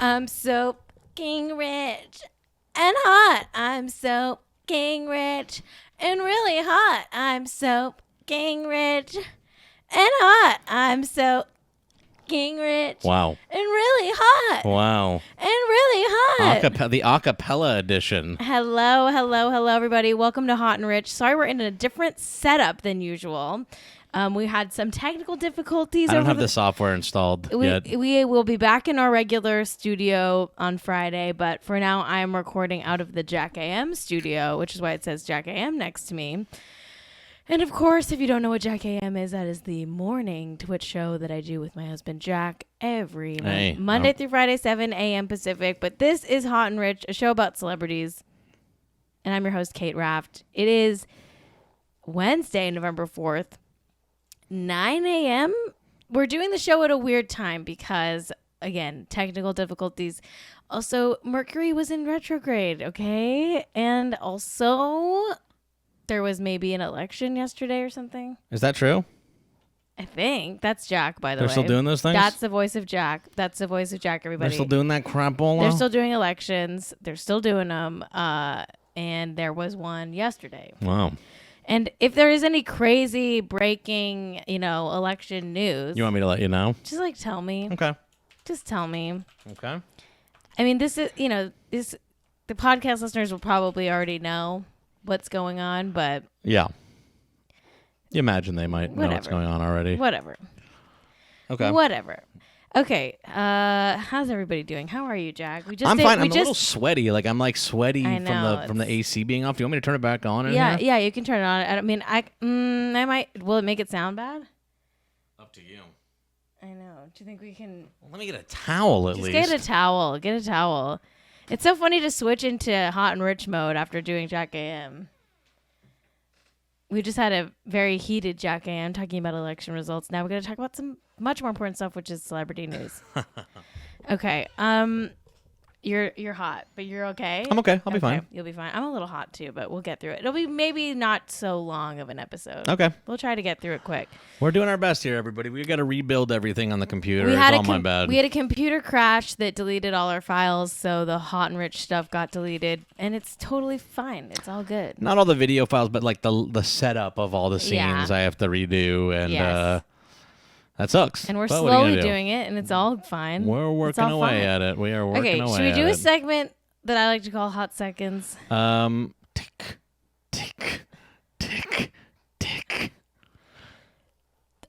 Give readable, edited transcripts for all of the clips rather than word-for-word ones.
I'm so king rich and hot. I'm so king rich and really hot. I'm so king rich and hot. I'm so king rich. Wow. And really hot. Wow. And really hot. The acapella edition. Hello, everybody. Welcome to Hot and Rich. Sorry, we're in a different setup than usual. We had some technical difficulties. I don't have the software installed yet. We will be back in our regular studio on Friday, but for now, I am recording out of the Jack AM studio, which is why it says Jack AM next to me. And of course, if you don't know what Jack AM is, that is the morning Twitch show that I do with my husband Jack every Monday through Friday, 7 a.m. Pacific. But this is Hot and Rich, a show about celebrities. And I'm your host, Cait Raft. It is Wednesday, November 4th. 9 a.m. We're doing the show at a weird time because, again, technical difficulties. Also, Mercury was in retrograde, okay? And also, there was maybe an election yesterday or something. Is that true? I think. That's Jack, by the way. They're still doing those things? That's the voice of Jack. That's the voice of Jack, everybody. They're still doing that crapola? They're still doing elections. They're still doing them. And there was one yesterday. Wow. And if there is any crazy breaking, election news. You want me to let you know? Just tell me. Okay. Just tell me. Okay. I mean, this is, the podcast listeners will probably already know what's going on, but. Yeah. You imagine they might know what's going on already. Whatever. Okay. Whatever. Okay. How's everybody doing? How are you, Jack? I'm fine. I'm a little sweaty. I'm sweaty from the AC being off. Do you want me to turn it back on? Yeah, you can turn it on. I mean, I might. Will it make it sound bad? Up to you. I know. Do you think we can? Well, let me get a towel at least. Get a towel. Get a towel. It's so funny to switch into Hot and Rich mode after doing Jack AM. We just had a very heated Jack AM talking about election results. Now we're going to talk about some much more important stuff, which is celebrity news. Okay. You're hot, but you're okay? I'm okay. I'll be fine. You'll be fine. I'm a little hot too, but we'll get through it. It'll be maybe not so long of an episode. Okay. We'll try to get through it quick. We're doing our best here, everybody. We got to rebuild everything on the computer. It's all my bad. We had a computer crash that deleted all our files, so the Hot and Rich stuff got deleted, and it's totally fine. It's all good. Not all the video files, but the setup of all the scenes I have to redo, and that sucks. And we're slowly doing it, and it's all fine. We're working away at it. We are working away at it. Okay, should we do a segment that I like to call Hot Seconds? Tick, tick, tick, tick.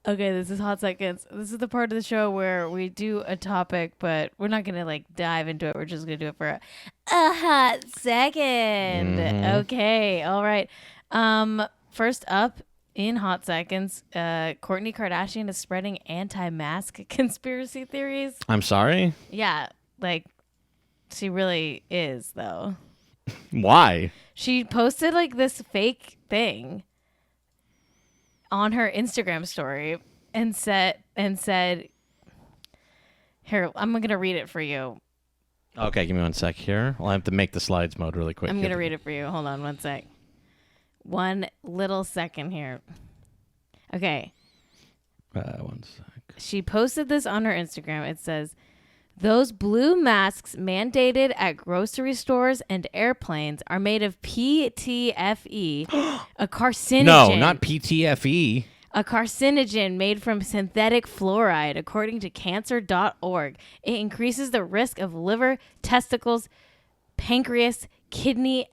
Okay, this is Hot Seconds. This is the part of the show where we do a topic, but we're not going to dive into it. We're just going to do it for a hot second. Mm-hmm. Okay, all right. First up in Hot Seconds, Kourtney Kardashian is spreading anti-mask conspiracy theories. I'm sorry? Yeah, she really is, though. Why? She posted this fake thing on her Instagram story and said, here, I'm going to read it for you. Okay, give me 1 sec here. I'll have to make the slides mode really quick. I'm going to read it for you. Hold on 1 sec. 1 little second here. Okay. 1 sec. She posted this on her Instagram. It says, "Those blue masks mandated at grocery stores and airplanes are made of PTFE, a carcinogen." No, not PTFE. A carcinogen made from synthetic fluoride, according to cancer.org. It increases the risk of liver, testicles, pancreas, kidney,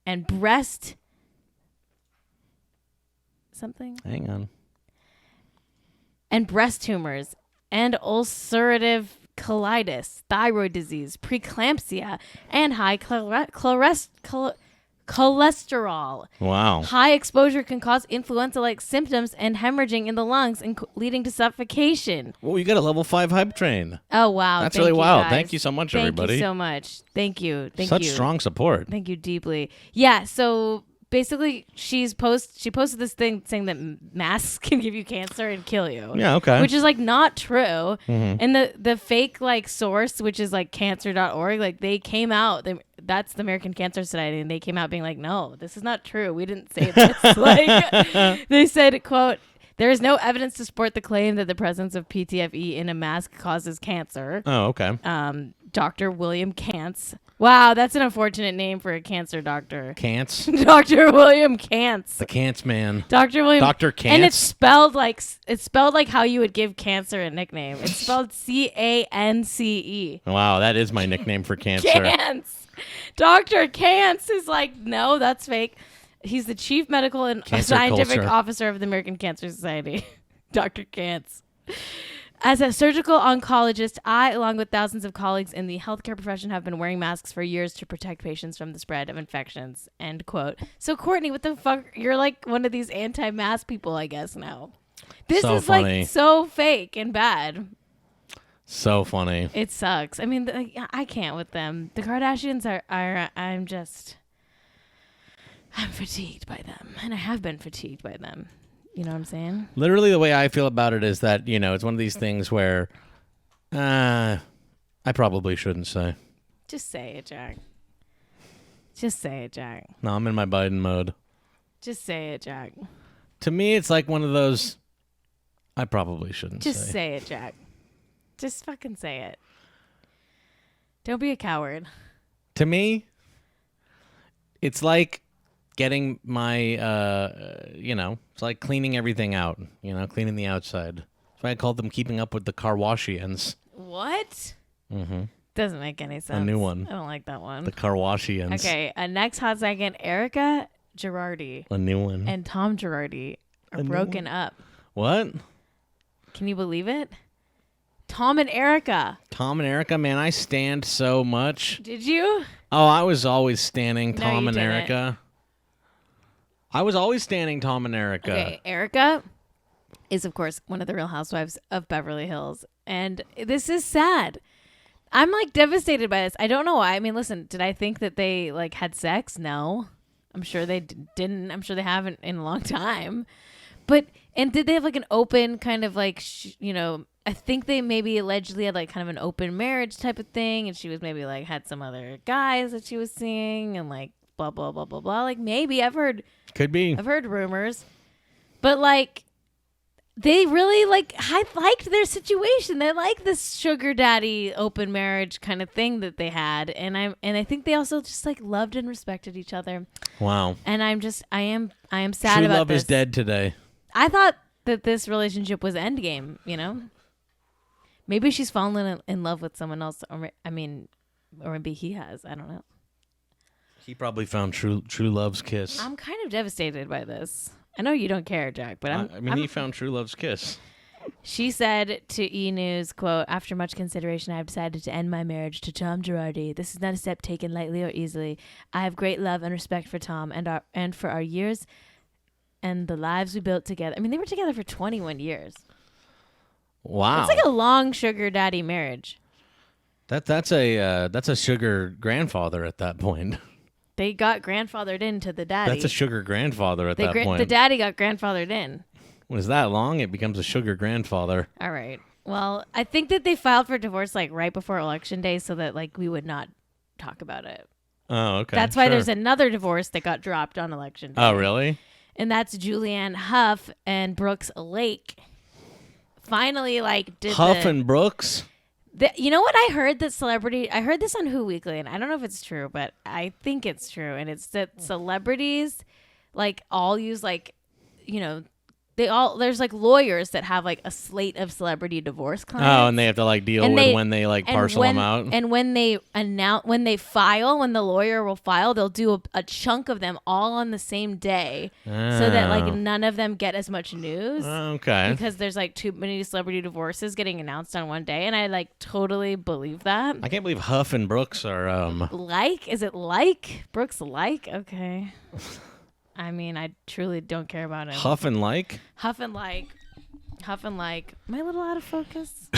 and breast something? Hang on. And breast tumors and ulcerative colitis, thyroid disease, preeclampsia, and high cholesterol. Wow. High exposure can cause influenza-like symptoms and hemorrhaging in the lungs, leading to suffocation. Well, you got a level 5 hype train. Oh, wow. That's really wild. Thank you so much, everybody. Thank you so much. Thank you. Such strong support. Thank you deeply. Yeah, so basically, she posted this thing saying that masks can give you cancer and kill you. Yeah, okay. Which is not true. Mm-hmm. And the fake source, which is cancer.org, they came out. That's the American Cancer Society, and they came out being no, this is not true. We didn't say this. They said, quote, "There is no evidence to support the claim that the presence of PTFE in a mask causes cancer." Oh, okay. Dr. William Kantz. Wow, that's an unfortunate name for a cancer doctor. Kantz? Dr. William Kantz. The Kantz man. Dr. William. Dr. Kantz? And it's spelled like how you would give cancer a nickname. It's spelled Cance. Wow, that is my nickname for cancer. Kantz. Dr. Kantz is like, no, that's fake. He's the chief medical and Cancer scientific culture. officer of the American Cancer Society. Dr. Kantz. As a surgical oncologist, I, along with thousands of colleagues in the healthcare profession, have been wearing masks for years to protect patients from the spread of infections. End quote. So, Courtney, what the fuck? You're like one of these anti-mask people, I guess, now. This So is funny. like so fake and bad. So funny. It sucks. I mean, I can't with them. The Kardashians I'm fatigued by them. And I have been fatigued by them. You know what I'm saying? Literally, the way I feel about it is that, it's one of these things where I probably shouldn't say. Just say it, Jack. Just say it, Jack. No, I'm in my Biden mode. Just say it, Jack. To me, it's like one of those I probably shouldn't say. Just say it, Jack. Just fucking say it. Don't be a coward. To me, it's like getting my, it's like cleaning everything out, cleaning the outside. That's why I called them keeping up with the Kardashians. What? Mm-hmm. Doesn't make any sense. A new one. I don't like that one. The Kardashians. Okay, next hot second, Erika Girardi A new one. and Tom Girardi are A new broken up. What? Can you believe it? Tom and Erika. Tom and Erika, man, I stand so much. Did you? Oh, I was always standing No, Tom you and didn't. Erika. I was always standing Tom and Erika. Okay, Erika is, of course, one of the Real Housewives of Beverly Hills. And this is sad. I'm, like, devastated by this. I don't know why. I mean, listen, did I think that they, like, had sex? No. I'm sure they didn't. I'm sure they haven't in a long time. But, and did they have, like, an open kind of, like, I think they maybe allegedly had, like, kind of an open marriage type of thing. And she was maybe, like, had some other guys that she was seeing and, like, blah, blah, blah, blah, blah. Like, maybe. I've heard rumors. But, like, they really, like, I liked their situation. They like this sugar daddy open marriage kind of thing that they had. And I think they also just, like, loved and respected each other. Wow. And I am sad True about this. love is dead today. I thought that this relationship was endgame, Maybe she's fallen in love with someone else. Or maybe he has. I don't know. He probably found true love's kiss. I'm kind of devastated by this. I know you don't care, Jack, but he found true love's kiss. She said to E! News, quote, "After much consideration, I have decided to end my marriage to Tom Girardi. This is not a step taken lightly or easily. I have great love and respect for Tom and for our years and the lives we built together." I mean, they were together for 21 years. Wow. It's like a long sugar daddy marriage. That's a sugar grandfather at that point. They got grandfathered into the daddy. That's a sugar grandfather at that point. The daddy got grandfathered in. When it's that long, it becomes a sugar grandfather. All right. Well, I think that they filed for divorce like right before Election Day so that like we would not talk about it. Oh, okay. That's why sure. there's another divorce that got dropped on Election Day. Oh, really? And that's Julianne Hough and Brooks Lake. Finally, like, did Huff and Brooks? you know what I heard I heard this on Who Weekly, and I don't know if it's true, but I think it's true. And it's that celebrities like all use like, there's like lawyers that have like a slate of celebrity divorce clients. Oh, and they have to like deal with when they like parcel them out. And when the lawyer will file, they'll do a chunk of them all on the same day so that like none of them get as much news. Okay. Because there's like too many celebrity divorces getting announced on one day, and I like totally believe that. I can't believe Huff and Brooks are Is it like Brooks like? Okay. I mean, I truly don't care about him. Huff and like. Am I a little out of focus?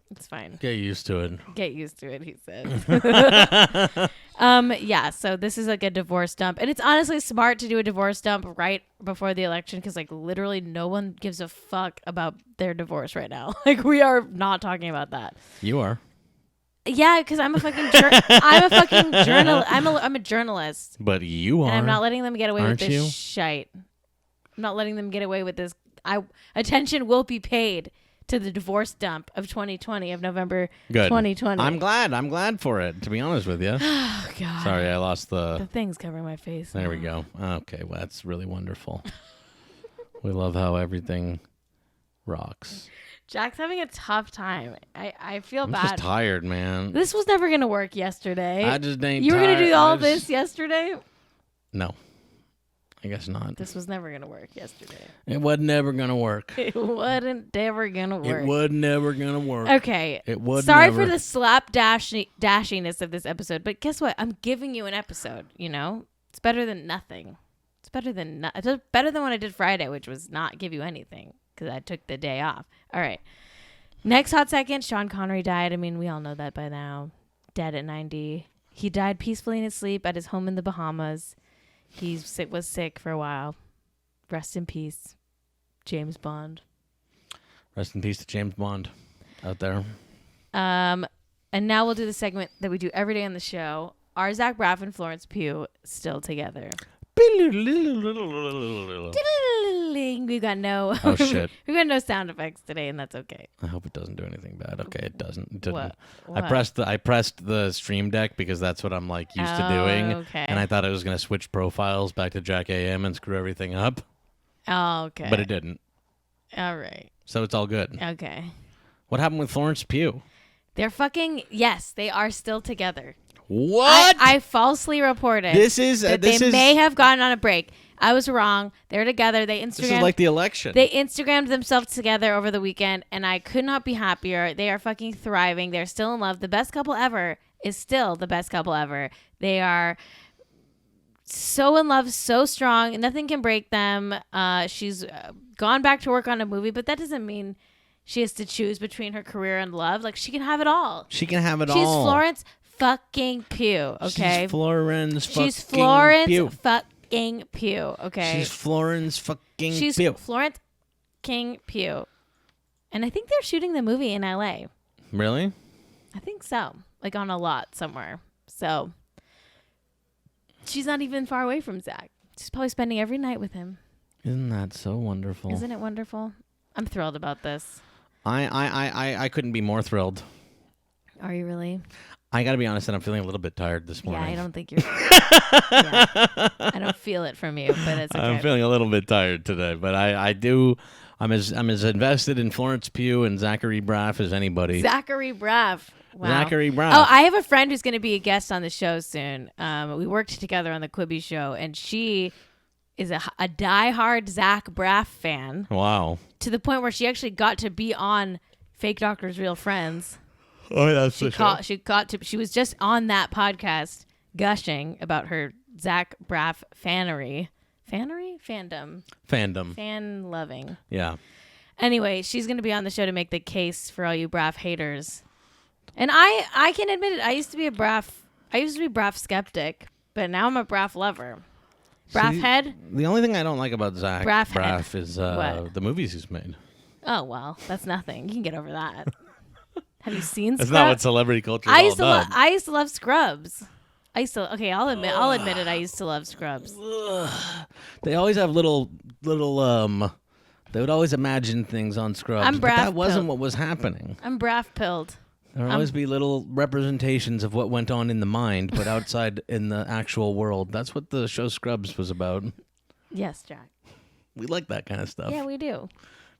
It's fine. Get used to it. Get used to it, he said. Yeah, so this is like a divorce dump. And it's honestly smart to do a divorce dump right before the election because like literally no one gives a fuck about their divorce right now. Like we are not talking about that. You are. Yeah, because I'm a fucking journalist. I'm a journalist. But you are. And I'm not letting them get away with this you? shite. I'm not letting them get away with this. Attention will be paid to the divorce dump of 2020, of November Good. 2020. I'm glad for it, to be honest with you. Oh, God. Sorry, I lost The thing's covering my face. There we go. Okay, well, that's really wonderful. We love how everything rocks. Jack's having a tough time. I feel bad. I'm just tired, man. This was never going to work yesterday. I just ain't You were going to tired. do all this yesterday? No. I guess not. This was never going to work yesterday. It wasn't never going to work. It wasn't ever going to work. It wasn't never going to work. Okay. It would Sorry never. for the slap dashiness of this episode, but guess what? I'm giving you an episode, you know? It's better than nothing. It's better than when I did Friday, which was not give you anything because I took the day off. All right. Next hot second, Sean Connery died. I mean, we all know that by now. Dead at 90. He died peacefully in his sleep at his home in the Bahamas. He was sick for a while. Rest in peace, James Bond. Rest in peace to James Bond out there. And now we'll do the segment that we do every day on the show. Are Zach Braff and Florence Pugh still together? We got no. Oh shit! We got no sound effects today, and that's okay. I hope it doesn't do anything bad. Okay, it doesn't. It didn't. What? I pressed the stream deck because that's what I'm like used to doing, okay. and I thought it was gonna switch profiles back to Jack AM and screw everything up. Oh, okay. But it didn't. All right. So it's all good. Okay. What happened with Florence Pugh? They're fucking yes. They are still together. What? I falsely reported. That they may have gone on a break. I was wrong. They're together. This is like the election. They Instagrammed themselves together over the weekend, and I could not be happier. They are fucking thriving. They're still in love. The best couple ever is still the best couple ever. They are so in love, so strong, and nothing can break them. She's gone back to work on a movie, but that doesn't mean she has to choose between her career and love. Like, she can have it all. She can have it She's all. Florence fucking Pugh, okay? She's Florence fucking She's Florence Pugh. fucking Pugh, okay? She's Florence fucking She's Pugh. Florence King Pugh. And I think they're shooting the movie in LA. Really? I think so. Like on a lot somewhere. So she's not even far away from Zach. She's probably spending every night with him. Isn't that so wonderful? Isn't it wonderful? I'm thrilled about this. I couldn't be more thrilled. Are you really? I gotta be honest, and I'm feeling a little bit tired this morning. Yeah, I don't think you're. Yeah. I don't feel it from you, but it's okay. I'm feeling a little bit tired today, but I do. I'm as invested in Florence Pugh and Zachary Braff as anybody. Zachary Braff. Wow. Zachary Braff. Oh, I have a friend who's going to be a guest on the show soon. We worked together on the Quibi show, and she is a diehard Zach Braff fan. Wow. To the point where she actually got to be on Fake Doctors, Real Friends. Oh, that's the show. She was just on that podcast gushing about her Zach Braff fandom. Fan loving. Yeah. Anyway, she's going to be on the show to make the case for all you Braff haters. And I can admit it. I used to be Braff skeptic, but now I'm a Braff lover. Braff head? The only thing I don't like about Zach Braff is the movies he's made. Oh, well, that's nothing. You can get over that. Have you seen That's Scrubs? not what celebrity culture is all about. I used to love Scrubs. I'll admit it. I used to love Scrubs. They always have little they would always imagine things on Scrubs, but that wasn't what was happening. I'm Braff pilled. There would always be little representations of what went on in the mind, but outside in the actual world. That's what the show Scrubs was about. Yes, Jack. We like that kind of stuff. Yeah, we do.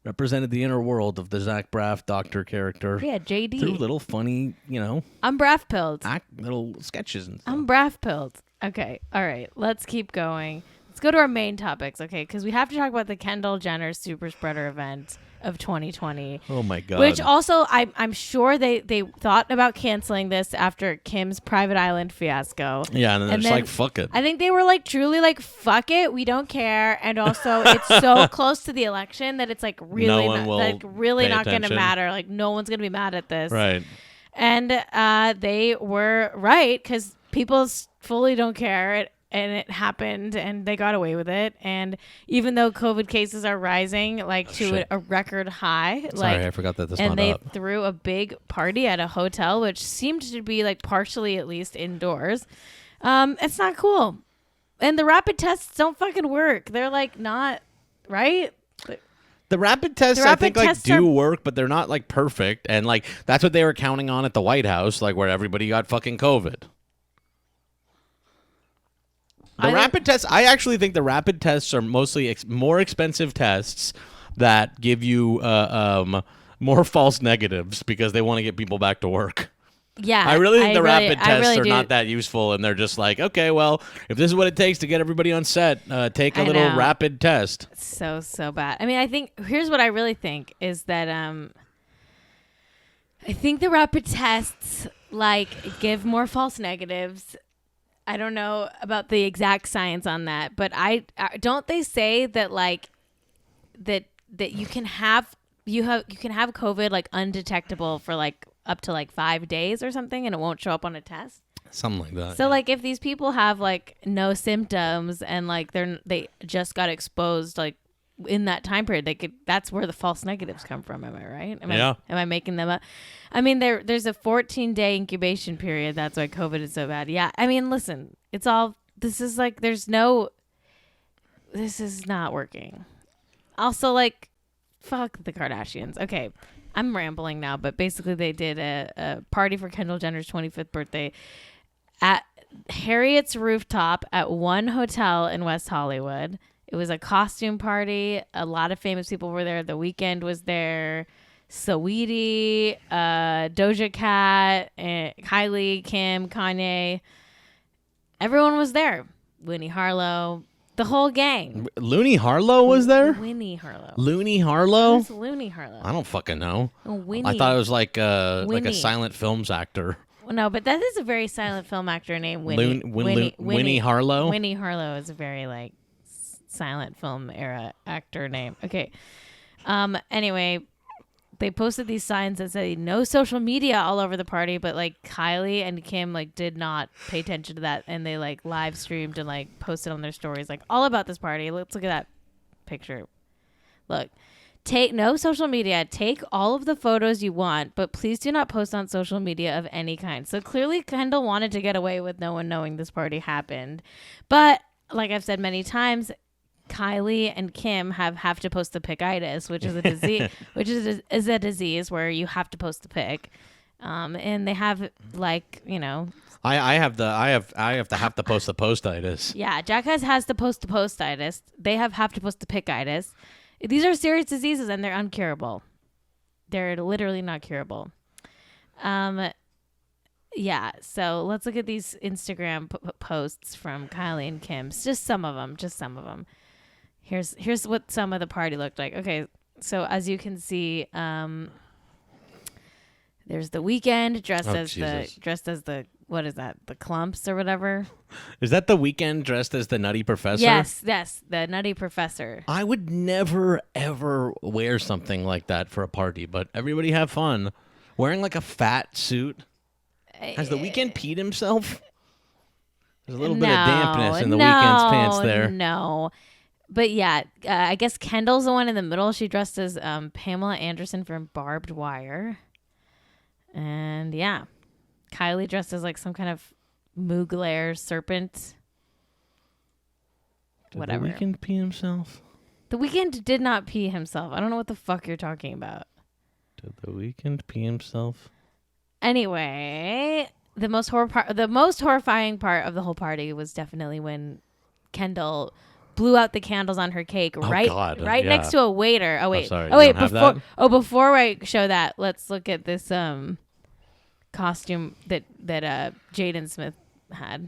Represented the inner world of the Zach Braff doctor character. Yeah, JD. Through little funny, I'm Braff pilled. Little sketches and stuff. I'm Braff pilled. Okay, all right. Let's keep going. Let's go to our main topics, okay? Because we have to talk about the Kendall Jenner super spreader event of 2020. Oh my God. Which also, I'm sure they thought about canceling this after Kim's private island fiasco. Yeah, and then they're just like, fuck it. I think they were like, truly like, fuck it, we don't care. And also, it's so close to the election that it's like really not going to matter. Like, no one's going to be mad at this. Right. And they were right, because people fully don't care. And it happened, and they got away with it. And even though COVID cases are rising, to a record high, sorry, I forgot that this and they up. threw a big party at a hotel, which seemed to be like partially at least indoors. It's not cool, and the rapid tests don't fucking work. They're like not right. The rapid tests, I think, like do work, but they're not like perfect, and like that's what they were counting on at the White House, like where everybody got fucking COVID. Rapid tests, I actually think the rapid tests are mostly more expensive tests that give you more false negatives because they want to get people back to work. Yeah, I really think the rapid tests are not that useful, and they're just like, okay, well, if this is what it takes to get everybody on set, take a little rapid test. So bad. I mean, I think here's what I really think is that I think the rapid tests like give more false negatives. I don't know about the exact science on that, but don't they say that like that you can have COVID like undetectable for like up to like 5 days or something, and it won't show up on a test. Something like that. So like if these people have like no symptoms and like they just got exposed like in that time period, that's where the false negatives come from. Am I right? Am I making them up? I mean, there's a 14-day incubation period. That's why COVID is so bad. Yeah. I mean, listen, this is not working. Also, like, fuck the Kardashians. Okay. I'm rambling now, but basically they did a party for Kendall Jenner's 25th birthday at Harriet's rooftop at one hotel in West Hollywood. It was a costume party. A lot of famous people were there. The Weeknd was there. Saweetie, Doja Cat, Kylie, Kim, Kanye. Everyone was there. Winnie Harlow. The whole gang. Looney Harlow was there? Winnie Harlow. Looney Harlow? Who's Looney Harlow? I don't fucking know. Winnie. I thought it was like a silent films actor. No, but that is a very silent film actor named Winnie. Winnie Harlow? Winnie Harlow is a very like silent film era actor name. Okay. Anyway, they posted these signs that say no social media all over the party, but like Kylie and Kim like did not pay attention to that, and they like live streamed and like posted on their stories like all about this party. Let's look at that picture. Look, take no social media. Take all of the photos you want, but please do not post on social media of any kind. So clearly Kendall wanted to get away with no one knowing this party happened. But like I've said many times, Kylie and Kim have to post the Pickititis, which is a disease, which is a disease where you have to post the pic, and they have like I have to post the postitis. Yeah, Jackass has to post the postitis. They have to post the Pickititis. These are serious diseases and they're uncurable. They're literally not curable. Yeah, so let's look at these Instagram posts from Kylie and Kim. Just some of them. Here's what some of the party looked like. Okay, so as you can see, there's the Weeknd dressed as the what is that? The Clumps or whatever. Is that the Weeknd dressed as the Nutty Professor? Yes, the Nutty Professor. I would never ever wear something like that for a party, but everybody have fun. Wearing like a fat suit. Has the Weeknd peed himself? There's a little bit of dampness in the Weeknd's pants there. No. But yeah, I guess Kendall's the one in the middle. She dressed as Pamela Anderson from Barbed Wire. And yeah, Kylie dressed as like some kind of Mugler serpent. Whatever. Did the Weeknd pee himself? The Weeknd did not pee himself. I don't know what the fuck you're talking about. Did the Weeknd pee himself? Anyway, the most horrifying part of the whole party was definitely when Kendall blew out the candles on her cake next to a waiter. Oh wait. Before I show that, let's look at this costume that Jaden Smith had.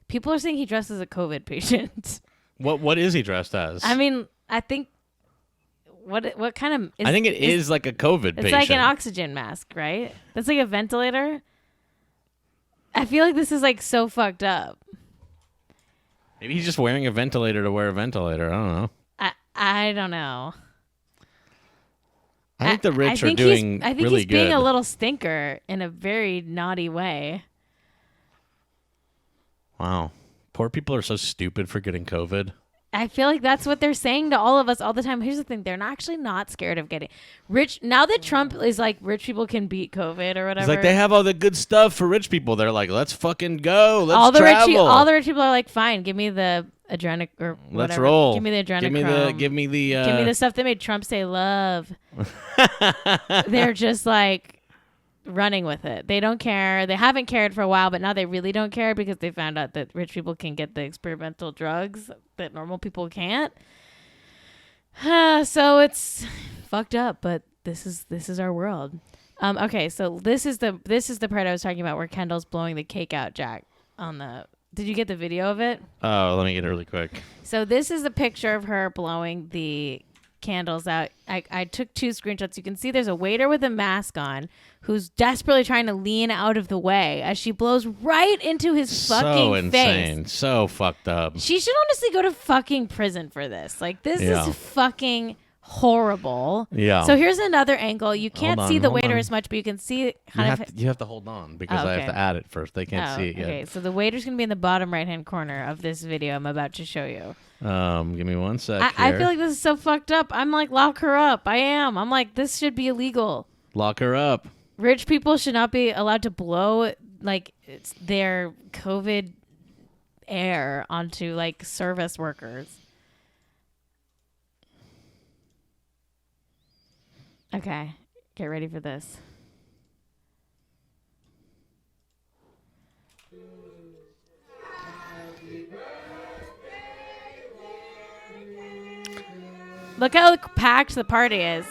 People are saying he dressed as a COVID patient. What is he dressed as? I mean, I think what kind of I think it is like a COVID patient. It's like an oxygen mask, right? That's like a ventilator. I feel like this is like so fucked up. Maybe he's just wearing a ventilator to wear a ventilator. I don't know. I don't know. I think the rich are doing really good. I think he's being a little stinker in a very naughty way. Wow. Poor people are so stupid for getting COVID. I feel like that's what they're saying to all of us all the time. Here's the thing. They're actually not scared of getting rich. Now that Trump is like, rich people can beat COVID or whatever. It's like they have all the good stuff for rich people. They're like, let's fucking go. Let's all the travel. all the rich people are like, fine, give me the adrenic or whatever. Let's roll. Give me the adrenochrome. Give me the give me the stuff that made Trump say love. They're just like running with it. They don't care. They haven't cared for a while, but now they really don't care because they found out that rich people can get the experimental drugs that normal people can't. So it's fucked up, but this is our world. Okay, so this is the part I was talking about where Kendall's blowing the cake out Jack on the. Did you get the video of it? Oh, let me get it really quick. So this is a picture of her blowing the candles out. I took 2 screenshots. You can see there's a waiter with a mask on who's desperately trying to lean out of the way as she blows right into his fucking face. So insane. So fucked up. She should honestly go to fucking prison for this. Like, this is fucking horrible. Yeah. So here's another angle. You can't see the waiter as much, but you can see you have to hold on because I have to add it first. They can't see it yet. Okay, so the waiter's going to be in the bottom right-hand corner of this video I'm about to show you. Give me one sec. I feel like this is so fucked up. I'm like, lock her up. I am. I'm like, this should be illegal. Lock her up. Rich people should not be allowed to blow like their COVID air onto like service workers. Okay, get ready for this. Look how packed the party is.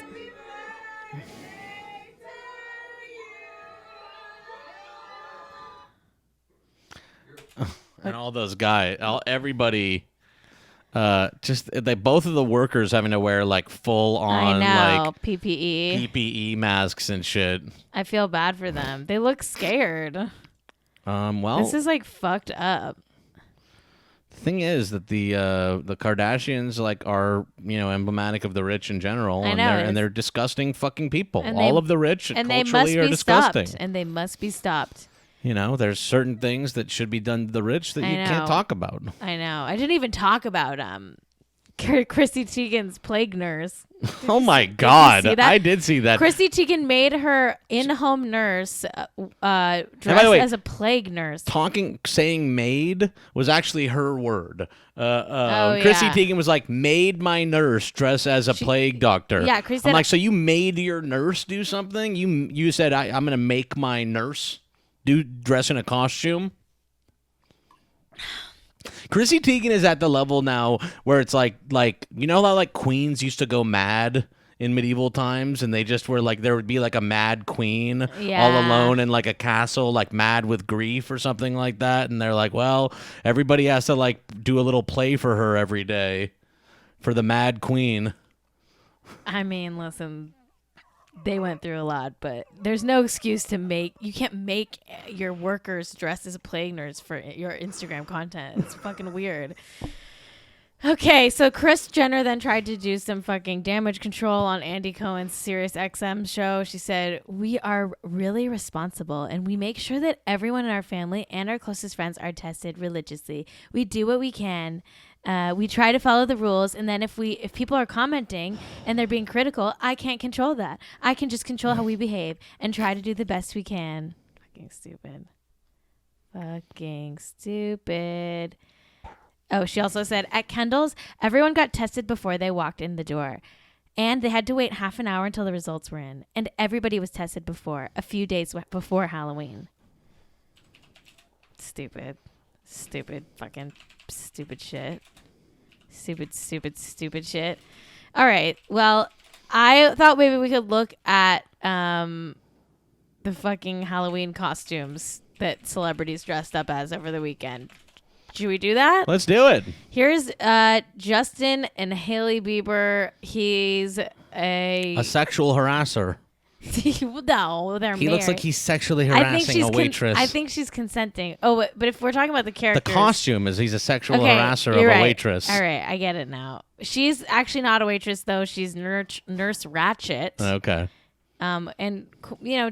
And all those guys, everybody, both of the workers having to wear like full on like PPE masks and shit. I feel bad for them. They look scared. Well, this is like fucked up. The thing is that the Kardashians like are emblematic of the rich in general, and they're disgusting fucking people. All of the rich and culturally are disgusting, and they must be stopped. There's certain things that should be done to the rich that you can't talk about. I know. I didn't even talk about Chrissy Teigen's plague nurse. Oh my God. I did see that. Chrissy Teigen made her in-home nurse dressed as a plague nurse. Saying maid was actually her word. Chrissy Teigen was like, made my nurse dress as a plague doctor. Yeah, Chrissy I'm like, so you made your nurse do something? You said, I'm going to make my nurse dress in a costume? Chrissy Teigen is at the level now where it's like how like queens used to go mad in medieval times, and they just were like, there would be like a mad queen all alone in like a castle, like mad with grief or something like that, and they're like, well, everybody has to like do a little play for her every day for the mad queen. I mean, listen, they went through a lot, but there's no excuse you can't make your workers dressed as a plague nurse for your Instagram content. It's fucking weird. Okay, so Kris Jenner then tried to do some fucking damage control on Andy Cohen's Sirius XM show. She said, "We are really responsible, and we make sure that everyone in our family and our closest friends are tested religiously. We do what we can. We try to follow the rules, and then if people are commenting and they're being critical, I can't control that. I can just control how we behave and try to do the best we can." Fucking stupid. Fucking stupid. Oh, she also said, at Kendall's, everyone got tested before they walked in the door. And they had to wait half an hour until the results were in. And everybody was tested before, a few days before Halloween. Stupid. Stupid. Fucking stupid shit. Stupid shit. All right. Well, I thought maybe we could look at the fucking Halloween costumes that celebrities dressed up as over the weekend. Should we do that? Let's do it. Here's Justin and Hailey Bieber. He's a sexual harasser. No, they're married. He looks like he's sexually harassing a waitress. I think she's consenting. Oh, but if we're talking about the characters, the costume is he's a sexual harasser of a waitress. All right, I get it now. She's actually not a waitress though. She's Nurse Ratchet. Okay. And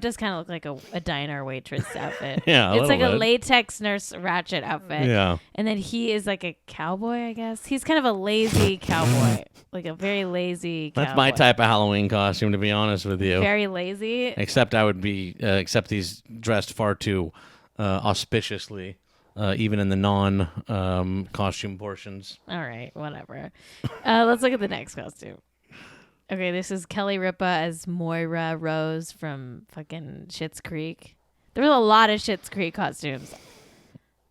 just kind of look like a diner waitress outfit. Yeah, it's like bit. a latex nurse Ratchet outfit. Yeah. And then he is like a cowboy, I guess. He's kind of a lazy cowboy, like a very lazy cowboy. That's my type of Halloween costume, to be honest with you. Very lazy. Except I would be, except he's dressed far too auspiciously, even in the non-costume portions. All right, whatever. Let's look at the next costume. Okay, this is Kelly Ripa as Moira Rose from fucking Schitt's Creek. There was a lot of Schitt's Creek costumes.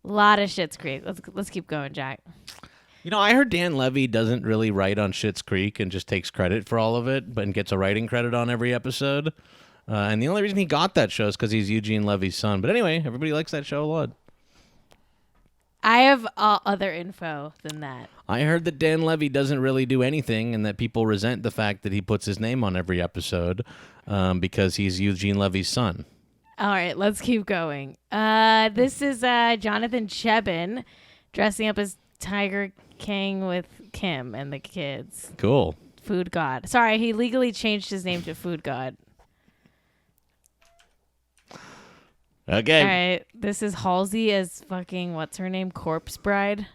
A lot of Schitt's Creek. Let's keep going, Jack. I heard Dan Levy doesn't really write on Schitt's Creek and just takes credit for all of it, but gets a writing credit on every episode. And the only reason he got that show is because he's Eugene Levy's son. But anyway, everybody likes that show a lot. I have other info than that. I heard that Dan Levy doesn't really do anything and that people resent the fact that he puts his name on every episode because he's Eugene Levy's son. All right, let's keep going. This is Jonathan Cheban dressing up as Tiger King with Kim and the kids. Cool. Food God. Sorry, he legally changed his name to Food God. Okay. All right, this is Halsey as fucking, what's her name? Corpse Bride.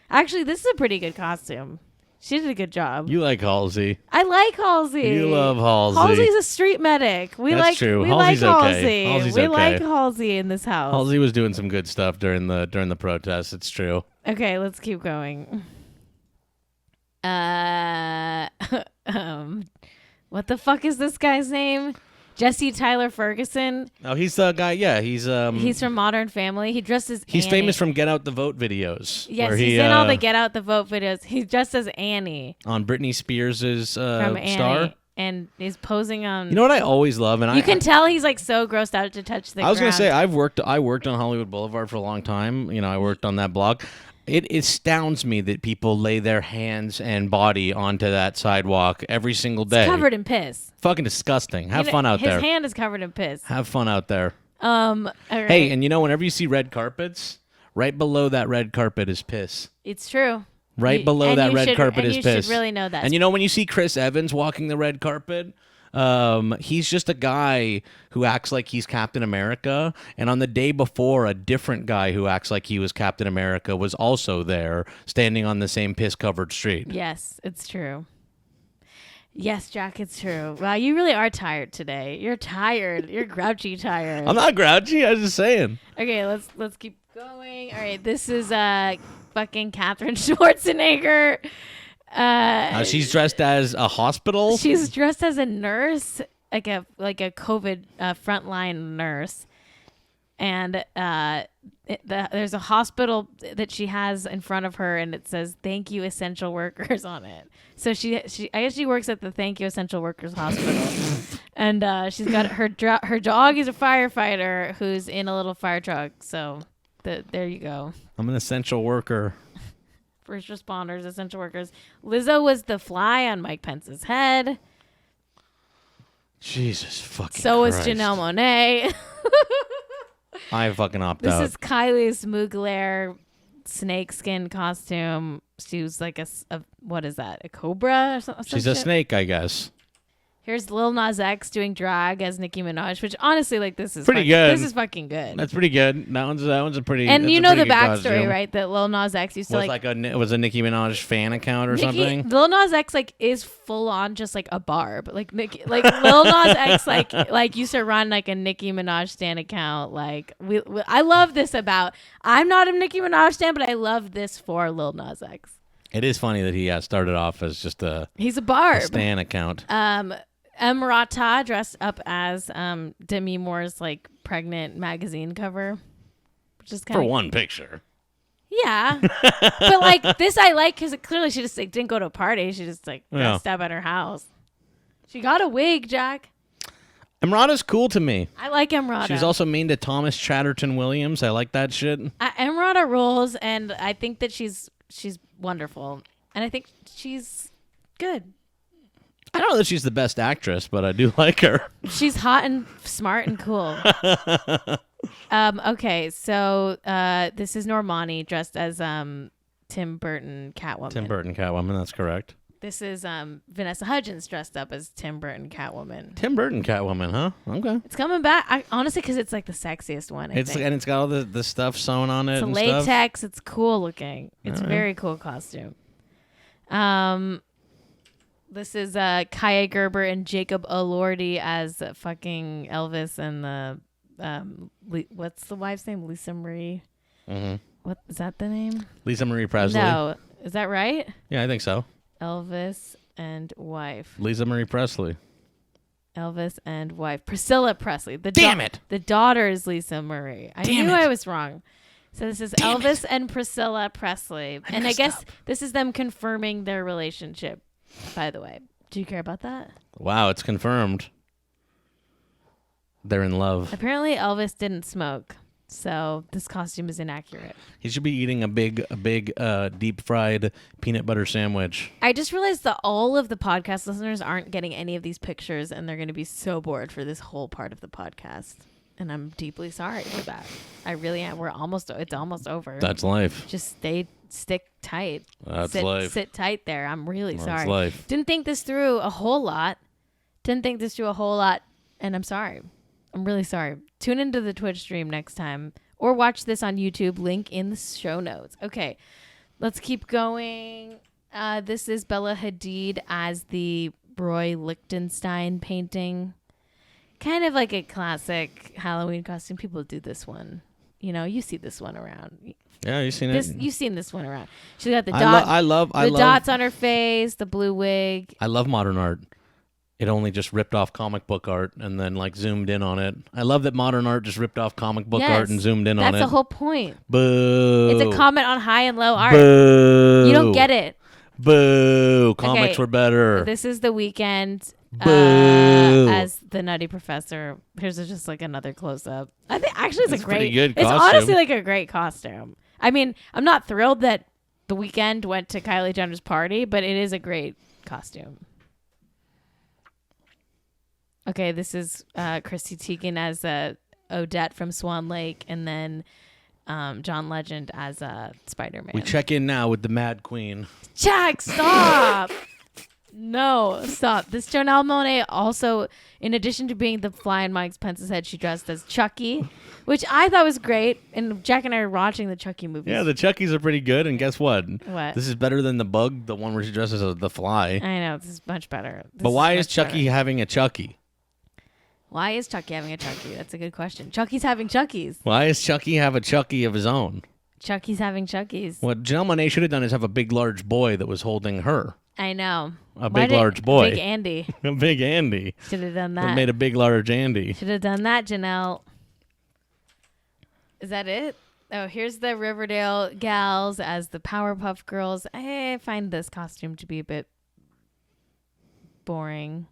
Actually, this is a pretty good costume. She did a good job. You like Halsey. I like Halsey. You love Halsey. Halsey's a street medic. That's true. We Halsey's like okay. Halsey. Halsey's we okay. like Halsey in this house. Halsey was doing some good stuff during the protests. It's true. Okay, let's keep going. What the fuck is this guy's name? Jesse Tyler Ferguson. Oh, he's the guy. Yeah, he's from Modern Family. He dressed as He's Annie. famous from Get Out the Vote videos. Yes, where he's in all the Get Out the Vote videos. He's dressed as Annie on Britney Spears' from Annie, Star. and is posing on. You know what I always love, and you can tell he's like so grossed out to touch the ground. I was gonna say I worked on Hollywood Boulevard for a long time. I worked on that block. It astounds me that people lay their hands and body onto that sidewalk every single day. It's covered in piss. Fucking disgusting. Have fun out there. His hand is covered in piss. Have fun out there. All right. Hey, and whenever you see red carpets, right below that red carpet is piss. It's true. Right below that red carpet is piss. You should really know that. And when you see Chris Evans walking the red carpet, he's just a guy who acts like he's Captain America. And on the day before, a different guy who acts like he was Captain America was also there, standing on the same piss-covered street. Yes, it's true. Yes, Jack, it's true. Wow, you really are tired today. You're tired. You're grouchy tired. I'm not grouchy. I was just saying. Okay, let's keep going. All right, this is fucking Katherine Schwarzenegger. She's dressed as a hospital. She's dressed as a nurse, like a COVID frontline nurse, and there's a hospital that she has in front of her, and it says "Thank you, essential workers" on it. So she I guess she works at the Thank You Essential Workers Hospital, and she's got her dog is a firefighter who's in a little fire truck. So there you go. I'm an essential worker. First responders, essential workers. Lizzo was the fly on Mike Pence's head. Jesus fucking So Christ. was Janelle Monáe. I fucking opt out. This is Kylie's Mugler snakeskin costume. She was like a what is that? A cobra or something? She's a snake, I guess. Here's Lil Nas X doing drag as Nicki Minaj, which honestly, like, this is pretty good. This is fucking good. That's pretty good. That one's a pretty. And you know the backstory, costume. right? That Lil Nas X used to was a Nicki Minaj fan account or something. Lil Nas X is full on just like a barb. Like Lil Nas X like used to run like a Nicki Minaj stan account. Like I love this about. I'm not a Nicki Minaj stan, but I love this for Lil Nas X. It is funny that he started off as just he's a barb stan account. Emrata dressed up as Demi Moore's like pregnant magazine cover, which is kind for one picture. Yeah, but like this I like because clearly she just like didn't go to a party. She just like dressed up at her house. She got a wig, Jack. Emrata's cool to me. I like Emrata. She's also mean to Thomas Chatterton Williams. I like that shit. Emrata rules, and I think that she's wonderful, and I think she's good. I don't know that she's the best actress, but I do like her. She's hot and smart and cool. Okay, so this is Normani dressed as Tim Burton Catwoman. Tim Burton Catwoman, that's correct. This is Vanessa Hudgens dressed up as Tim Burton Catwoman. Tim Burton Catwoman, huh? Okay. It's coming back. Honestly, because it's like the sexiest one. I think. And it's got all the stuff sewn on it. It's and latex. Stuff. It's cool looking. It's a very cool costume. This is Kaya Gerber and Jacob Elordi as fucking Elvis and the what's the wife's name? Lisa Marie. Mm-hmm. What is that the name? Lisa Marie Presley. No, is that right? Yeah, I think so. Elvis and wife. Lisa Marie Presley. Elvis and wife. Priscilla Presley. Damn it. The daughter is Lisa Marie. I knew I was wrong. So this is Elvis and Priscilla Presley. And I guess this is them confirming their relationship, by the way. Do you care about that? Wow, it's confirmed. They're in love. Apparently Elvis didn't smoke. So this costume is inaccurate. He should be eating a big deep fried peanut butter sandwich. I just realized that all of the podcast listeners aren't getting any of these pictures, and they're going to be so bored for this whole part of the podcast. And I'm deeply sorry for that. I really am. It's almost over. That's life. Just stick tight. That's life. Sit tight there. I'm really sorry. That's life. Didn't think this through a whole lot. And I'm sorry. I'm really sorry. Tune into the Twitch stream next time or watch this on YouTube. Link in the show notes. Okay, let's keep going. This is Bella Hadid as the Roy Lichtenstein painting. Kind of like a classic Halloween costume. People do this one. You know, you see this one around. Yeah, you've seen it. You've seen this one around. She's got the I love dots on her face, the blue wig. I love modern art. It only just ripped off comic book art and then like zoomed in on it. I love that modern art just ripped off comic book art and zoomed in on it. That's the whole point. Boo. It's a comment on high and low art. Boo. You don't get it. Boo. Comics were better. This is The Weeknd as the Nutty Professor. Here's just like another close up. I think actually it's a great. Good it's costume. Honestly like a great costume. I mean, I'm not thrilled that The Weeknd went to Kylie Jenner's party, but it is a great costume. Okay, this is Chrissy Teigen as Odette from Swan Lake, and then John Legend as Spider-Man. We check in now with the Mad Queen. Jack, stop! No, stop. This Janelle Monáe also, in addition to being the fly in Mike Pence's head, she dressed as Chucky, which I thought was great. And Jack and I were watching the Chucky movies. Yeah, the Chuckies are pretty good. And guess what? What? This is better than the Bug, the one where she dresses as the Fly. I know, this is much better. But why is Chucky having a Chucky? Why is Chucky having a Chucky? That's a good question. Chucky's having Chuckies. Why does Chucky have a Chucky of his own? Chucky's having Chuckies. What Janelle Monáe should have done is have a big, large boy that was holding her. I know. A big, large boy. Big Andy. A big Andy. Should have done that. That made a big, large Andy. Should have done that, Janelle. Is that it? Oh, here's the Riverdale gals as the Powerpuff Girls. I find this costume to be a bit boring,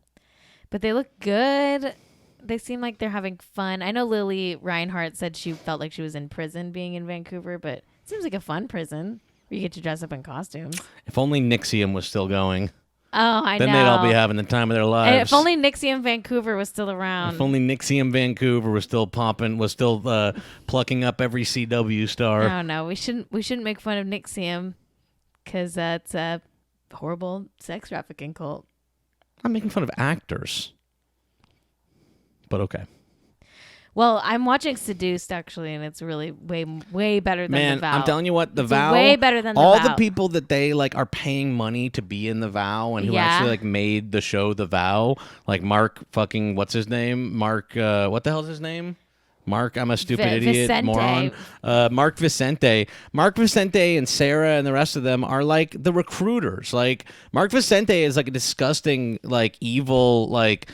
but they look good. They seem like they're having fun. I know Lily Reinhart said she felt like she was in prison being in Vancouver, but it seems like a fun prison where you get to dress up in costumes. If only Nixium was still going. Oh, I know. Then they'd all be having the time of their lives. And if only Nixium Vancouver was still around. If only Nixium Vancouver was still popping, was still plucking up every CW star. Oh no, we shouldn't make fun of Nixium because that's a horrible sex trafficking cult. I'm making fun of actors. But okay. Well, I'm watching Seduced actually, and it's really way better than The Vow. I'm telling you what, The Vow. Way better than The Vow. Vow. All the people that they like are paying money to be in The Vow, and who actually like made the show The Vow, like Mark fucking what's his name? Mark what the hell's his name? Mark, I'm a stupid idiot, Vicente. moron. Mark Vicente and Sarah and the rest of them are like the recruiters. Like Mark Vicente is like a disgusting, like evil, like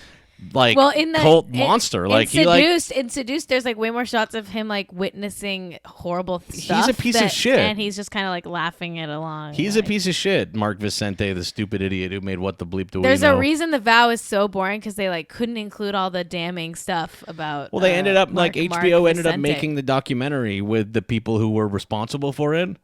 cult monster. Like in Seduced, there's like way more shots of him like witnessing horrible stuff. He's a piece of shit, and he's just kind of like laughing it along. He's a piece of shit, Mark Vicente, the stupid idiot who made What the Bleep Do We Know. There's a reason The Vow is so boring because they like couldn't include all the damning stuff about. Well, they ended up Mark HBO ended up Vicente. making the documentary with the people who were responsible for it.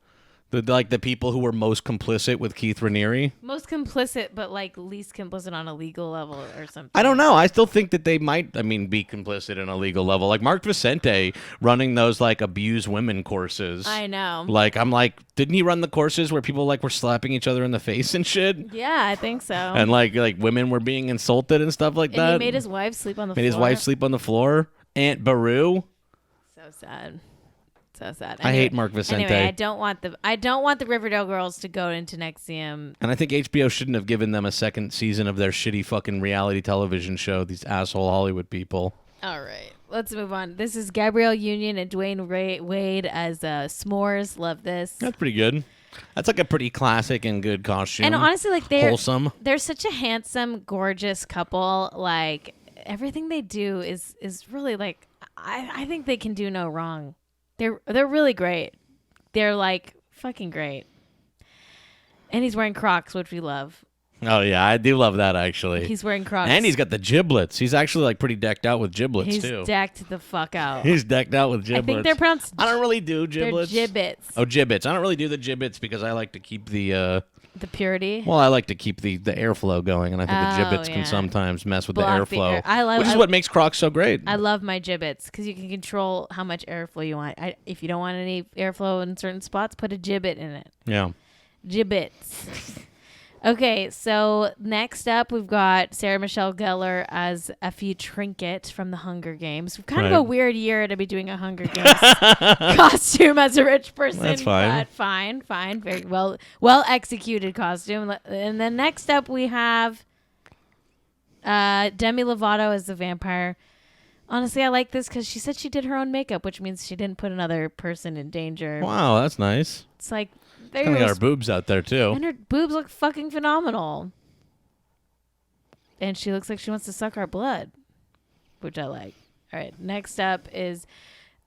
The people who were most complicit with Keith Raniere. Most complicit, but like least complicit on a legal level or something. I don't know. I still think that they might, be complicit in a legal level. Like Mark Vicente running those like abuse women courses. I know. Like, I'm like, didn't he run the courses where people like were slapping each other in the face and shit? Yeah, I think so. And like women were being insulted and stuff like that. And he made his wife sleep on the floor. Made his wife sleep on the floor. Aunt Baru. So sad. So sad. I hate Mark Vicente. Anyway, I don't want the Riverdale girls to go into NXIVM. And I think HBO shouldn't have given them a second season of their shitty fucking reality television show. These asshole Hollywood people. All right, let's move on. This is Gabrielle Union and Dwayne Wade as S'mores. Love this. That's pretty good. That's like a pretty classic and good costume. And honestly, like they're wholesome. They're such a handsome, gorgeous couple. Like everything they do is really like I think they can do no wrong. They're really great. They're like fucking great. And he's wearing Crocs, which we love. Oh yeah, I do love that actually. He's wearing Crocs. And he's got the giblets. He's actually like pretty decked out with giblets too. He's decked the fuck out. He's decked out with giblets. I think they're pronounced. I don't really do giblets. They're gibbets. Oh, gibbets. I don't really do the gibbets because I like to keep the purity. Well, I like to keep the airflow going, and I think the gibbets can sometimes mess with Block the airflow, which is what makes Crocs so great. I love my gibbets because you can control how much airflow you want. If you don't want any airflow in certain spots, put a gibbet in it. Yeah. Gibbets. Okay, so next up we've got Sarah Michelle Gellar as Effie Trinket from the Hunger Games. Kind of a weird year to be doing a Hunger Games costume as a rich person. That's fine. But fine. Very well executed costume. And then next up we have Demi Lovato as the vampire. Honestly, I like this because she said she did her own makeup, which means she didn't put another person in danger. Wow, that's nice. It's like... Kind of got her boobs out there, too. And her boobs look fucking phenomenal. And she looks like she wants to suck our blood, which I like. All right, next up is...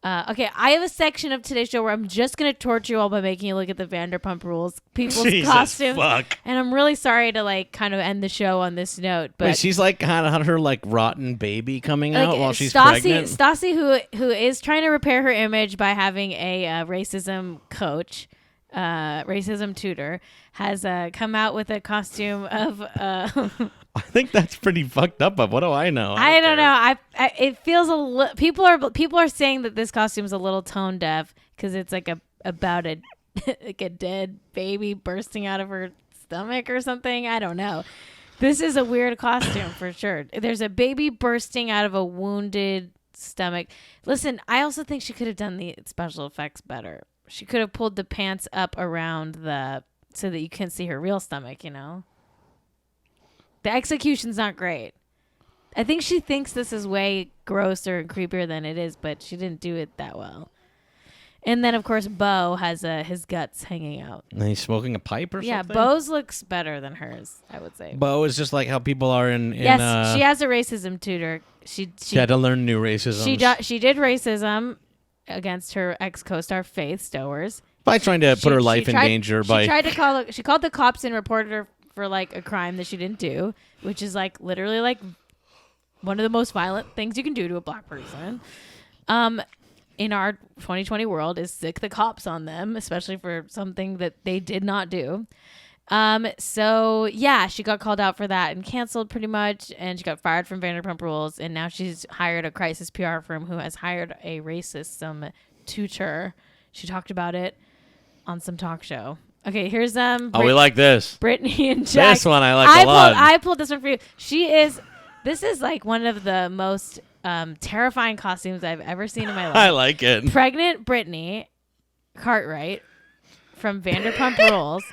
okay, I have a section of today's show where I'm just going to torture you all by making you look at the Vanderpump Rules people's costumes. Fuck. And I'm really sorry to, like, kind of end the show on this note. But wait, she's, like, had her, like, rotten baby coming out while she's pregnant? Stassi, who is trying to repair her image by having a racism coach... racism tutor has come out with a costume of I think that's pretty fucked up. But what do I know? I don't know. It feels people are saying that this costume is a little tone deaf because it's like about a like a dead baby bursting out of her stomach or something. I don't know. This is a weird costume for sure. There's a baby bursting out of a wounded stomach. Listen, I also think she could have done the special effects better. She could have pulled the pants up around so that you can't see her real stomach, you know? The execution's not great. I think she thinks this is way grosser and creepier than it is, but she didn't do it that well. And then, of course, Bo has his guts hanging out. And he's smoking a pipe or something? Yeah, Bo's looks better than hers, I would say. Bo is just like how people are in yes, she has a racism tutor. She had to learn new racism. She did racism against her ex-co-star Faith Stowers by trying to put her life in danger. She called the cops and reported her for like a crime that she didn't do, which is like literally like one of the most violent things you can do to a black person. In our 2020 world is sick the cops on them, especially for something that they did not do. So yeah, she got called out for that and canceled pretty much, and she got fired from Vanderpump Rules, and now she's hired a crisis PR firm who has hired a racism tutor. She talked about it on some talk show. Okay, here's we like this. Brittany and Jack. This one I like a lot. I pulled this one for you. This is like one of the most terrifying costumes I've ever seen in my life. I like it. Pregnant Brittany Cartwright from Vanderpump Rules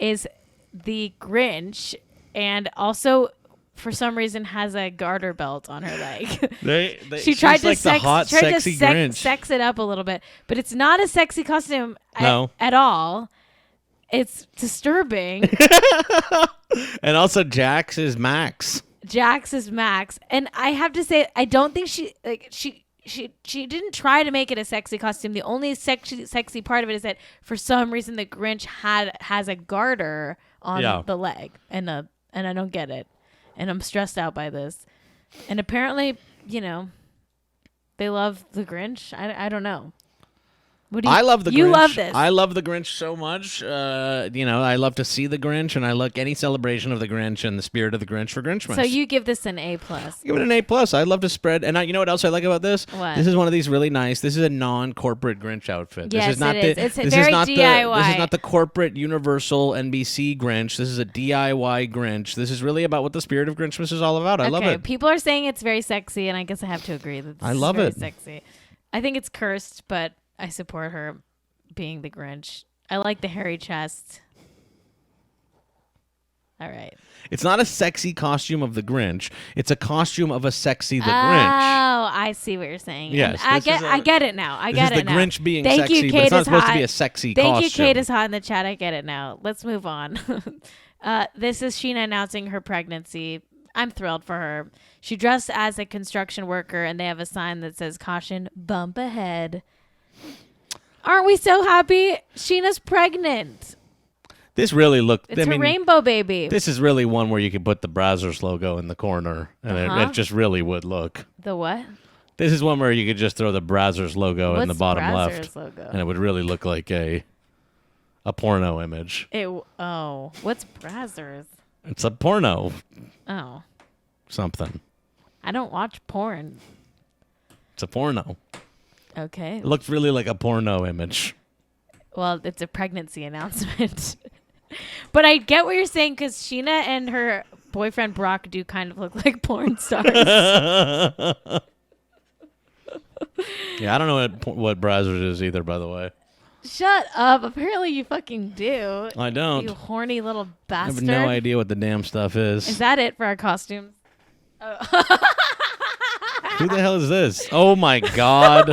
is the Grinch, and also for some reason has a garter belt on her leg. She tried to sex it up a little bit, but it's not a sexy costume at all. It's disturbing. And also Jax is Max. And I have to say, I don't think she didn't try to make it a sexy costume. The only sexy part of it is that for some reason the Grinch has a garter on the leg, and I don't get it, and I'm stressed out by this. And apparently, they love the Grinch. I don't know. What do you, I love the Grinch. You love this. I love the Grinch so much. I love to see the Grinch, and I like any celebration of the Grinch and the spirit of the Grinch for Grinchmas. So you give this an A+. Give it an A+. I love to spread. And you know what else I like about this? What? This is one of these really nice. This is a non-corporate Grinch outfit. Yes, this is not it is. The, it's this very is not DIY. This is not the corporate Universal NBC Grinch. This is a DIY Grinch. This is really about what the spirit of Grinchmas is all about. I love it. People are saying it's very sexy, and I guess I have to agree that I love it. Sexy. I think it's cursed, but I support her being the Grinch. I like the hairy chest. All right. It's not a sexy costume of the Grinch. It's a costume of a sexy the Grinch. Oh, I see what you're saying. Yes, I get it now. I get it now. This is the Grinch being Thank sexy, you, but Cait it's not is supposed hot. to be a sexy Thank costume. you, Cait is hot in the chat. I get it now. Let's move on. This is Sheena announcing her pregnancy. I'm thrilled for her. She dressed as a construction worker, and they have a sign that says, "Caution, bump ahead." Aren't we so happy? Sheena's pregnant. This really looked... It's her rainbow baby. This is really one where you could put the Brazzers logo in the corner, and it just really would look. The what? This is one where you could just throw the Brazzers logo in the bottom Brazzers left, logo? and it would really look like a porno image. What's Brazzers? It's a porno. Oh. Something. I don't watch porn. It's a porno. Okay. It looks really like a porno image. Well, it's a pregnancy announcement. But I get what you're saying, because Sheena and her boyfriend Brock do kind of look like porn stars. Yeah, I don't know what Brazzers is either, by the way. Shut up. Apparently you fucking do. I don't. You horny little I bastard. have no idea what the damn stuff is. Is that it for our costumes? Who the hell is this? Oh, my God.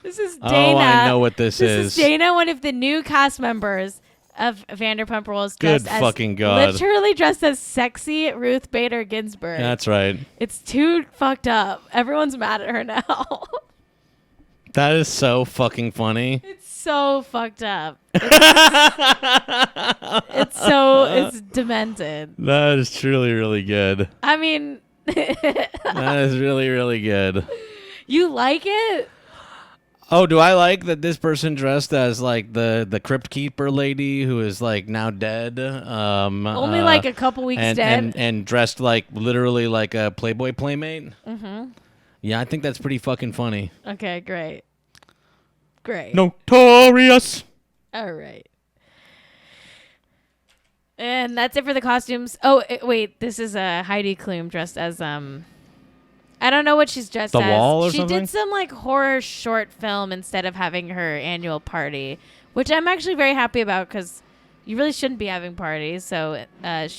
This is Dana. Oh, I know what this is. This is Dana, one of the new cast members of Vanderpump Rules. Good fucking God. Literally dressed as sexy Ruth Bader Ginsburg. That's right. It's too fucked up. Everyone's mad at her now. That is so fucking funny. It's so fucked up. It's demented. That is truly really good. I mean, That is really, really good. You like it? Oh, do I like that this person dressed as like the crypt keeper lady who is like now dead? Only like a couple weeks dead. And dressed like literally like a Playboy playmate? Mm-hmm. Yeah, I think that's pretty fucking funny. Okay, great. Great. Notorious. All right. And that's it for the costumes. Oh, wait. This is a Heidi Klum dressed as, I don't know what she's dressed as. The Wall or she something? She did some like horror short film instead of having her annual party, which I'm actually very happy about because you really shouldn't be having parties. So I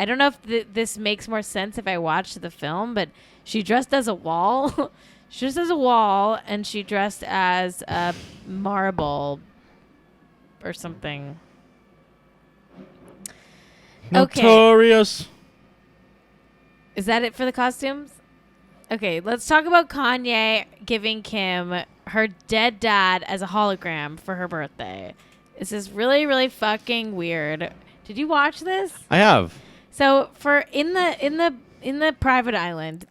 don't know if this makes more sense if I watch the film, but she dressed as a wall. She dressed as a wall, and she dressed as a marble or something. Notorious. Okay. Is that it for the costumes? Okay, let's talk about Kanye giving Kim her dead dad as a hologram for her birthday. This is really, really fucking weird. Did you watch this? I have. So for in the private island,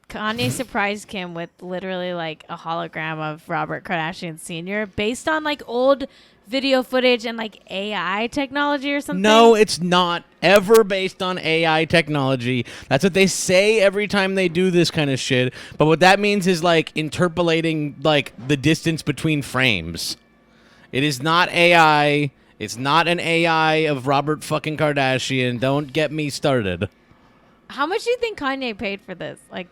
Kanye surprised Kim with literally like a hologram of Robert Kardashian Sr. based on like old video footage and like AI technology or something. No, it's not ever based on AI technology. That's what they say every time they do this kind of shit. But what that means is like interpolating like the distance between frames. It is not AI. It's not an AI of Robert fucking Kardashian. Don't get me started. How much do you think Kanye paid for this? Like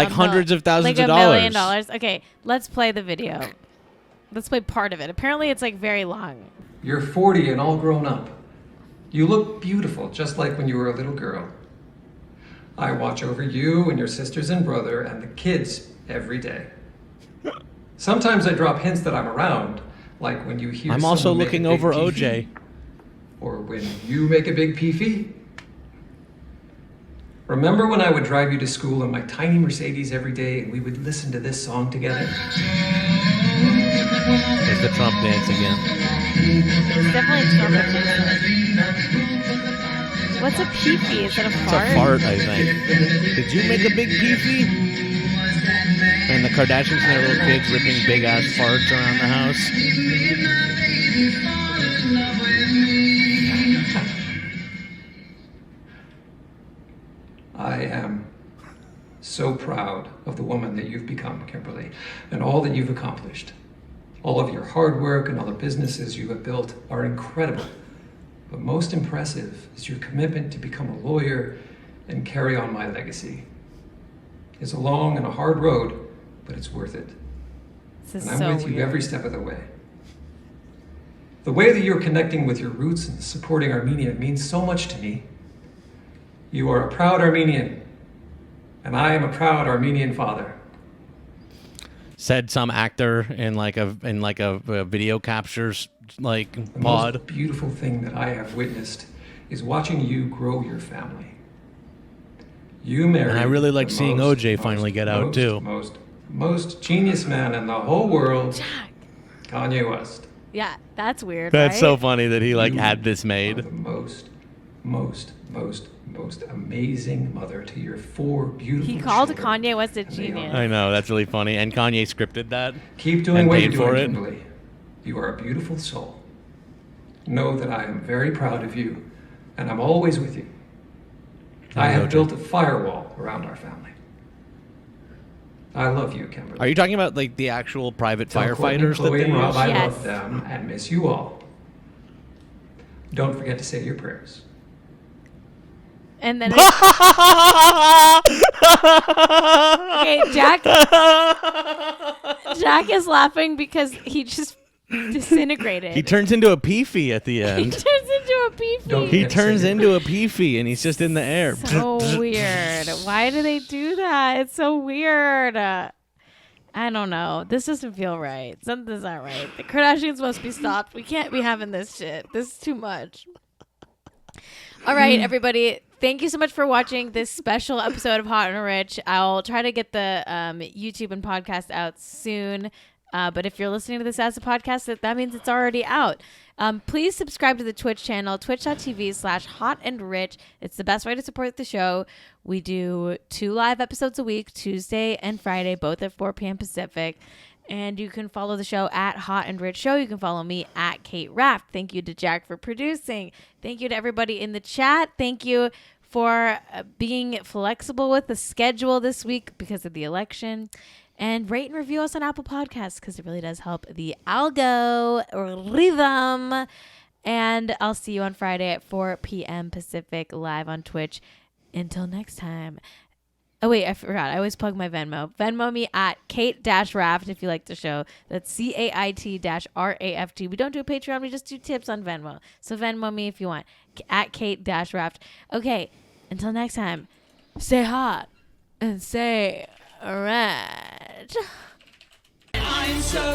hundreds of thousands of dollars. dollars. Like $1 million? Okay, let's play the video. Let's play part of it. Apparently, it's like very long. You're 40 and all grown up. You look beautiful, just like when you were a little girl. I watch over you and your sisters and brother and the kids every day. Sometimes I drop hints that I'm around, like when you hear I'm also someone make looking a big over pee-pee, OJ. or when you make a big pee-pee. Remember when I would drive you to school in my tiny Mercedes every day and we would listen to this song together? There's the Trump dance again. It's definitely Trump dance. What's a pee-pee? Is that a fart? It's a fart, I think. Did you make a big pee-pee? And the Kardashians and their little kids ripping big ass farts around the house. I am so proud of the woman that you've become, Kimberly, and all that you've accomplished. All of your hard work and all the businesses you have built are incredible. But most impressive is your commitment to become a lawyer and carry on my legacy. It's a long and a hard road, but it's worth it. This is And I'm so with you weird. every step of the way. The way that you're connecting with your roots and supporting Armenia means so much to me. You are a proud Armenian, and I am a proud Armenian father. Said some actor in like a video captures like The pod. most beautiful thing that I have witnessed is watching you grow your family. You married. And I really like the seeing OJ finally get out, too. Most genius man in the whole worst Jack. Kanye West. Yeah, that's weird. That's right? so funny that he like You had this are made. the most amazing mother to your 4 beautiful He called children. Kanye West a And they genius. are- I know, that's really funny. And Kanye scripted that. Keep doing And what you're paid for doing, it. Kimberly. You are a beautiful soul. Know that I am very proud of you, and I'm always with you. I have OJ. built a firewall around our family. I love you, Kimberly. Are you talking about like the actual private Tell Courtney, firefighters that Chloe, they and Rob, use? I Yes. love them and miss you all. Don't forget to say your prayers. And then okay, Jack is laughing because he just disintegrated. He turns into a peefee at the He end. turns into a peefee. Don't He forget to turns say your into a peefee and he's just in the air. So weird. Why do they do that? It's so weird. I don't know. This doesn't feel right. Something's not right. The Kardashians must be stopped. We can't be having this shit. This is too much. All right, everybody. Thank you so much for watching this special episode of Hot and Rich. I'll try to get the YouTube and podcast out soon. But if you're listening to this as a podcast, that means it's already out. Please subscribe to the Twitch channel, twitch.tv/hotandrich. It's the best way to support the show. We do 2 live episodes a week, Tuesday and Friday, both at 4 p.m. Pacific. And you can follow the show at Hot and Rich Show. You can follow me at Cait Raft. Thank you to Jack for producing. Thank you to everybody in the chat. Thank you for being flexible with the schedule this week because of the election. And rate and review us on Apple Podcasts because it really does help the algorithm. And I'll see you on Friday at 4 p.m. Pacific live on Twitch. Until next time. Oh, wait, I forgot. I always plug my Venmo. Venmo me at Cait-Raft if you like the show. That's Cait-Raft. We don't do a Patreon. We just do tips on Venmo. So Venmo me if you want. At Cait-Raft. Okay, until next time, stay hot and stay red. I'm so